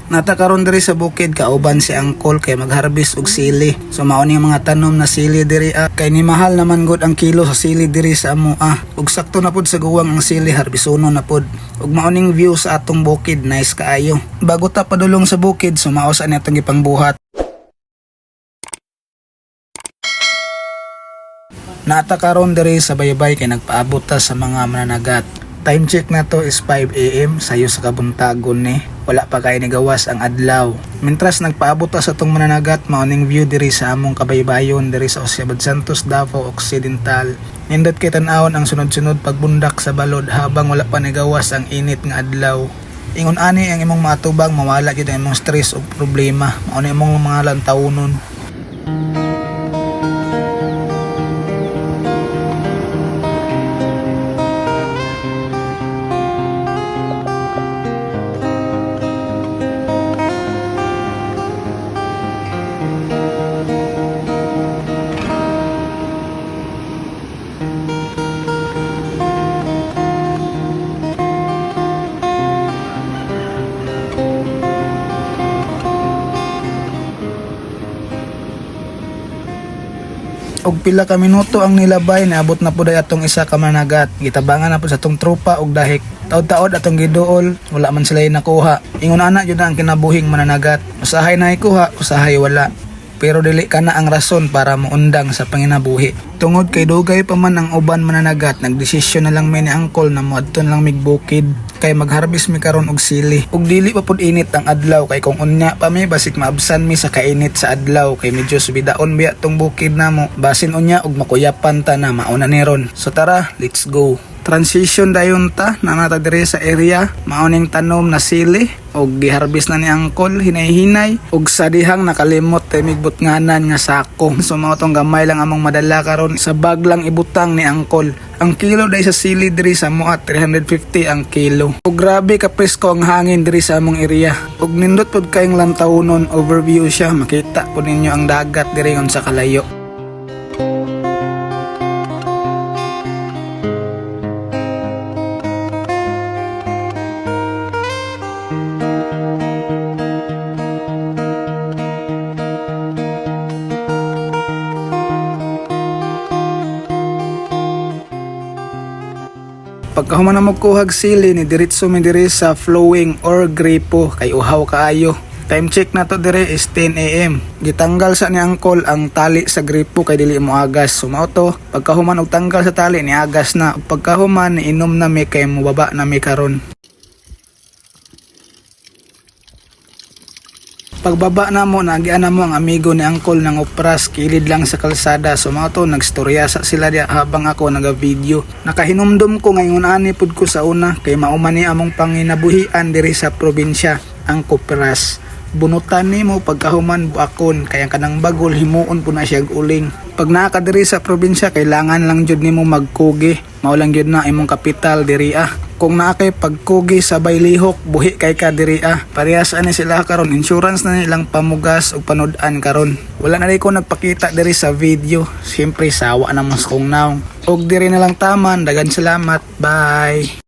Nata karon diri sa bukid kauban si Angkol kay mag-harvest og sili. So mao ni mga tanom na sili diri kay ni mahal naman gud ang kilo sa sili diri sa amo Ug sakto na pud sa guwang ang sili harbisono na pud. Ug mao ning view sa atong bukid, nice kaayo. Bago ta padulong sa bukid, sumaos ani atong gipangbuhat. Nata karon diri sa baybay kay nagpaabot ta sa mga mananagat. Time check na to is 5 AM sayo sa kabuntagon ni. Wala pa kay nigawas ang adlaw. Mintras nagpaabot ta sa tong mananagat, mao ning view diri sa among kabaybayon diri sa Osiabad Santos, Davao Occidental. Nindot kay tan-awon ang sunod-sunod pagbundak sa balod habang wala pa nigawas ang init nga adlaw. Ingon ani ang imong matubang mawala gyud ang imong stress o problema. Mao ni imong mga lantawnon. Og pila ka minuto ang nilabay, naabot na pud atong isa ka managat. Gitabangan na pud sa atong tropa og dahik. Taod-taod atong giduol, wala man sila nakuha. Ingon ana jud ang kinabuhing mananagat. Usahay na ikuha, usahay wala. Pero dili kana ang rason para muundang sa panginabuhi. Tungod kay dugay pa man ang uban mananagat, nagdesisyon na lang ni Angkol na moadton lang migbukid kay mag-harvest mi karon og sili. Ug dili pa pud init ang adlaw kay kung unya pa mi basik maabsan mi sa kainit sa adlaw kay medyo subidaon biya tong bukid namo. Basin unya og makuyapan ta na mauna ni ron. So tara, let's go. Transition dayon ta na nata diri sa area, mauning tanom na sili og giharvest na ni Angkol hinay-hinay og sa dihang nakalimot tay migbutnganan nga sako. So mao tong gamay lang among madala karon sa bag lang ibutang ni Angkol. Ang kilo dai sa sili diri sa mo at 350 ang kilo. Og grabe ka presko ang hangin diri sa among area. Og nindot pud kayong lantawnon, overview siya, makita pud ninyo ang dagat diri ngon sa kalayo. Pagkahuman na magkuhag sili ni diretso mi diri sa flowing or gripo kay uhaw kaayo. Time check na to dire is 10 AM. Gitanggal sa ni Angkol ang tali sa gripo kay dili mo agas. Sumao to, pagkahuman og tanggal sa tali ni agas na. Pagkahuman ni inom na mi kay mubaba na mi karon. Pagbaba na mo, nagian na mo ang amigo ni Angkol ng opras, kilid lang sa kalsada. So mga to, nagstorya sa sila diya habang ako naga-video. Nakahinumdum ko ngayon ani pud ko sa una, kay maumani among panginabuhian diri sa probinsya, ang kopras. Bunutan ni mo pagkahuman buakon, kaya kanang bagol himuon po na siya uling. Pag nakadiri sa probinsya, kailangan lang jud nimo magkugi. Maulang jud na imong kapital diri Kung naakay pagkugi sabay lihok, buhi kay ka diri Parehas ani sila karon, insurance na nilang pamugas o panud-an karon. Wala na rin ko nagpakita diri sa video. Siyempre sawa na mas kong naong. Og diri na lang taman, dagan salamat. Bye.